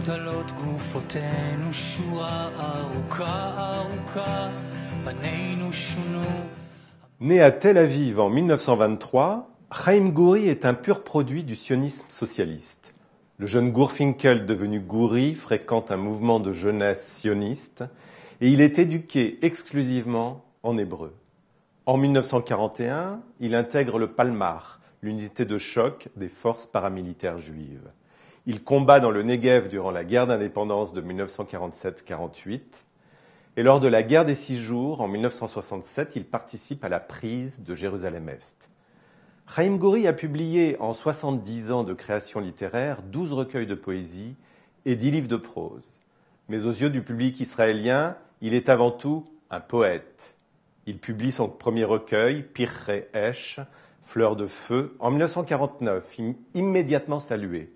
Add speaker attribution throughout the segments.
Speaker 1: מוטלות גופותינו שורה ארוכה ארוכה פנינו שונו.
Speaker 2: Né à Tel Aviv en 1923, Chaim Guri est un pur produit du sionisme socialiste. Le jeune Gurfinkel, devenu Guri, fréquente un mouvement de jeunesse sioniste et il est éduqué exclusivement en hébreu. En 1941, il intègre le Palmach, l'unité de choc des forces paramilitaires juives. Il combat dans le Negev durant la guerre d'indépendance de 1947-48 et lors de la guerre des 6 jours, en 1967, il participe à la prise de Jérusalem-Est. Chaim Guri a publié en 70 ans de création littéraire 12 recueils de poésie et 10 livres de prose. Mais aux yeux du public israélien, il est avant tout un poète. Il publie son premier recueil, Pirchei Esh, Fleurs de feu, en 1949, immédiatement salué.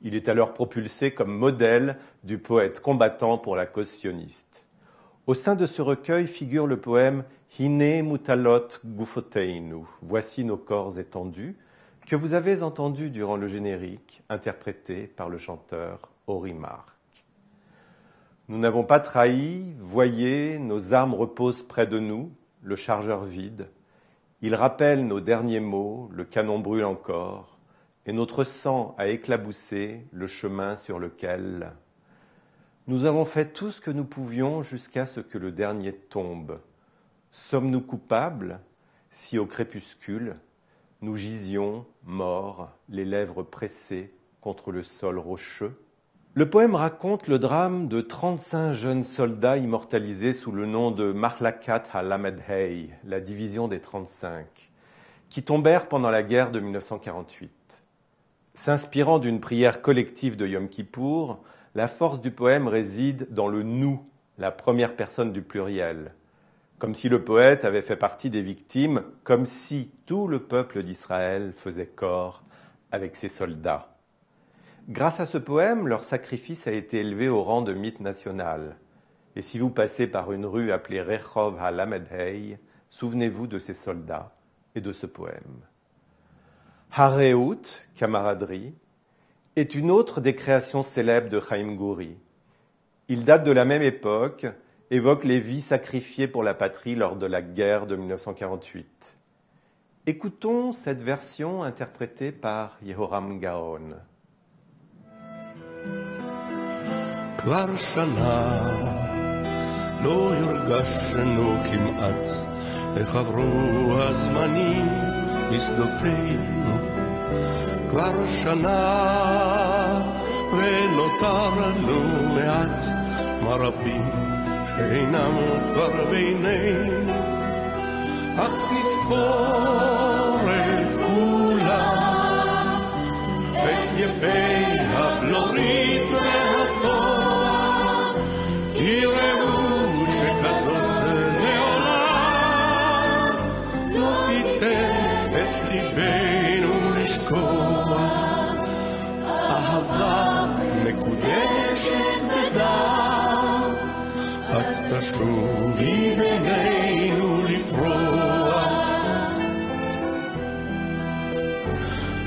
Speaker 2: Il est alors propulsé comme modèle du poète combattant pour la cause sioniste. Au sein de ce recueil figure le poème Hine mutalot gufoteinu, voici nos corps étendus, que vous avez entendu durant le générique, interprété par le chanteur Ori Mark. Nous n'avons pas trahi, voyez, nos armes reposent près de nous, le chargeur vide. Il rappelle nos derniers mots, le canon brûle encore, et notre sang a éclaboussé le chemin sur lequel nous avons fait tout ce que nous pouvions jusqu'à ce que le dernier tombe. Sommes-nous coupables si au crépuscule, nous gisions, morts, les lèvres pressées contre le sol rocheux? Le poème raconte le drame de 35 jeunes soldats immortalisés sous le nom de Machlakat ha-Lamed Hey, la division des 35, qui tombèrent pendant la guerre de 1948. S'inspirant d'une prière collective de Yom Kippour, la force du poème réside dans le « nous », la première personne du pluriel, comme si le poète avait fait partie des victimes, comme si tout le peuple d'Israël faisait corps avec ses soldats. Grâce à ce poème, leur sacrifice a été élevé au rang de mythe national. Et si vous passez par une rue appelée Rechov ha-Lamed Hey, souvenez-vous de ces soldats et de ce poème. Hareut, camaraderie, est une autre des créations célèbres de Chaim Guri. Il date de la même époque, évoque les vies sacrifiées pour la patrie lors de la guerre de 1948. Écoutons cette version interprétée par Yehoram Gaon.
Speaker 3: כבר שנה לא הרגשנו כמעט איך עברו הזמנים בשדותינו כבר שנה ונותר לנו מעט מה רבים שאינם כבר בינינו אך נזכור את כולם את יפי הבלורית והטוב כי רעות שכזאת לעולם לא תיתן את ליבנו לשכוח אהבה מקודשת בדם את תשובי בינינו לפרוח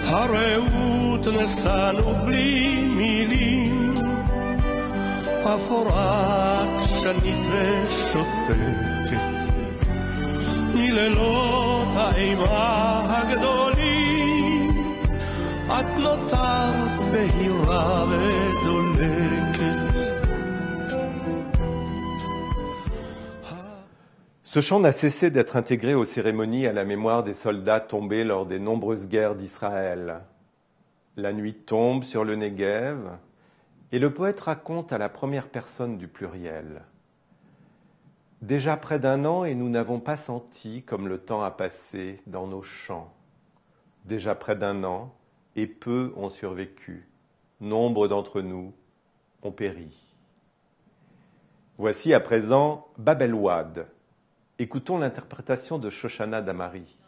Speaker 3: הרעות נסענו בלי מילים אפורה עקשנית ושותקת מלילות האימה הגדולים את נותרת בהירה ודולקת.
Speaker 2: Ce chant n'a cessé d'être intégré aux cérémonies à la mémoire des soldats tombés lors des nombreuses guerres d'Israël. La nuit tombe sur le Negev et le poète raconte à la première personne du pluriel. Déjà près d'1 an et nous n'avons pas senti comme le temps a passé dans nos champs. Déjà près d'1 an et peu ont survécu. Nombre d'entre nous ont péri. Voici à présent Babel Wad. Écoutons l'interprétation de Shoshana Damari.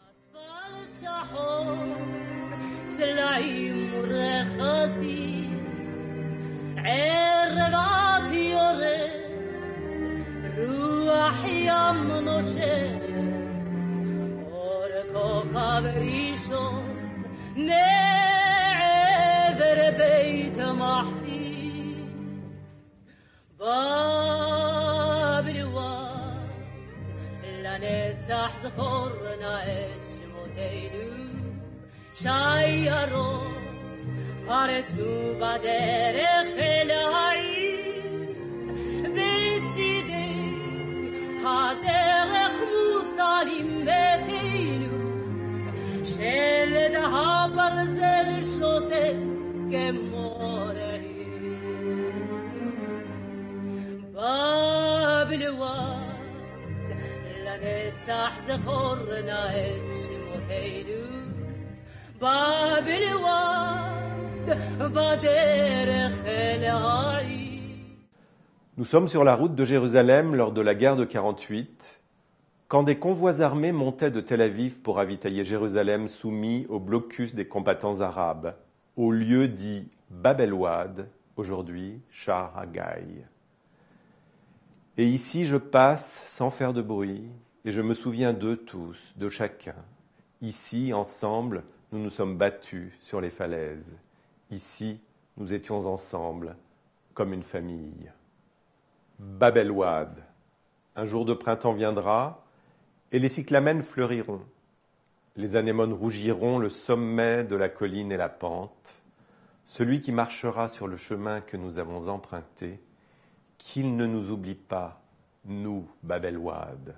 Speaker 4: זכור נא את שמותינו שיירות פרצו בדרך אל העיר בצידי הדרך מוטלים מתינו שלד הברזל שוטט כמו רעי בבלוואד לנצח זכור נא את שמותינו
Speaker 2: Nous sommes sur la route de Jérusalem lors de la guerre de 48, quand des convois armés montaient de Tel Aviv pour ravitailler Jérusalem soumis au blocus des combattants arabes, au lieu dit Bab el-Ouad, aujourd'hui Shar Haggai. Et ici je passe sans faire de bruit, et je me souviens d'eux tous, de chacun. Ici, ensemble, nous nous sommes battus sur les falaises. Ici, nous étions ensemble, comme une famille. Bab el-Ouad. Un jour de printemps viendra, et les cyclamènes fleuriront. Les anémones rougiront le sommet de la colline et la pente. Celui qui marchera sur le chemin que nous avons emprunté, qu'il ne nous oublie pas, nous, Bab el-Ouad.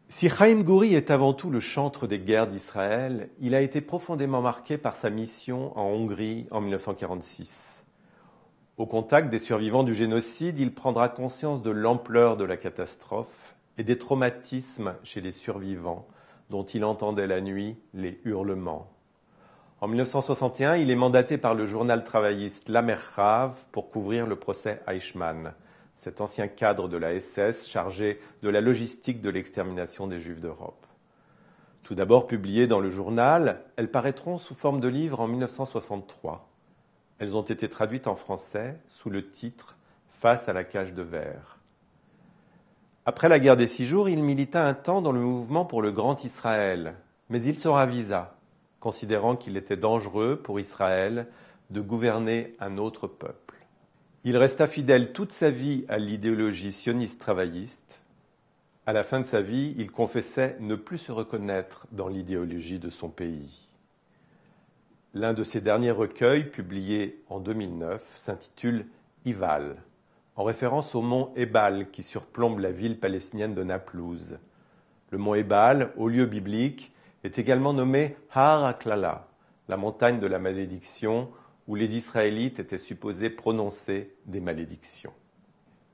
Speaker 2: Si Chaim Gouri est avant tout le chantre des guerres d'Israël, il a été profondément marqué par sa mission en Hongrie en 1946. Au contact des survivants du génocide, il prendra conscience de l'ampleur de la catastrophe et des traumatismes chez les survivants, dont il entendait la nuit les hurlements. En 1961, il est mandaté par le journal travailliste L'Amerchav pour couvrir le procès Eichmann, cet ancien cadre de la SS chargé de la logistique de l'extermination des Juifs d'Europe. Tout d'abord publiées dans le journal, elles paraîtront sous forme de livres en 1963. Elles ont été traduites en français sous le titre « Face à la cage de verre ». Après la guerre des 6 jours, il milita un temps dans le mouvement pour le Grand Israël, mais il se ravisa, considérant qu'il était dangereux pour Israël de gouverner un autre peuple. Il resta fidèle toute sa vie à l'idéologie sioniste travailliste. À la fin de sa vie, il confessait ne plus se reconnaître dans l'idéologie de son pays. L'un de ses derniers recueils, publié en 2009, s'intitule « Ival », en référence au mont Ebal qui surplombe la ville palestinienne de Naplouse. Le mont Ebal, haut lieu biblique, est également nommé Har HaKlala, la montagne de la malédiction, où les Israélites étaient supposés prononcer des malédictions.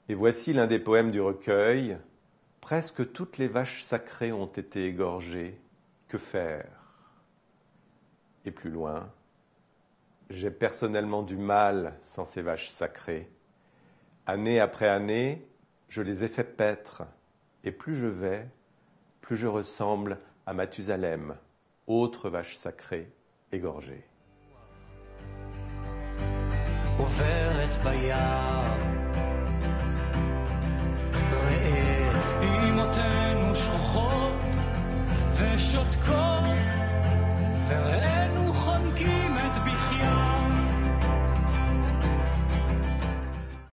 Speaker 2: Et voici l'un des poèmes du recueil. « Presque toutes les vaches sacrées ont été égorgées. Que faire ?» Et plus loin. « J'ai personnellement du mal sans ces vaches sacrées. Année après année, je les ai fait paître. Et plus je vais, plus je ressemble à Mathusalem, autre vache sacrée égorgée. »
Speaker 1: עוברת ביער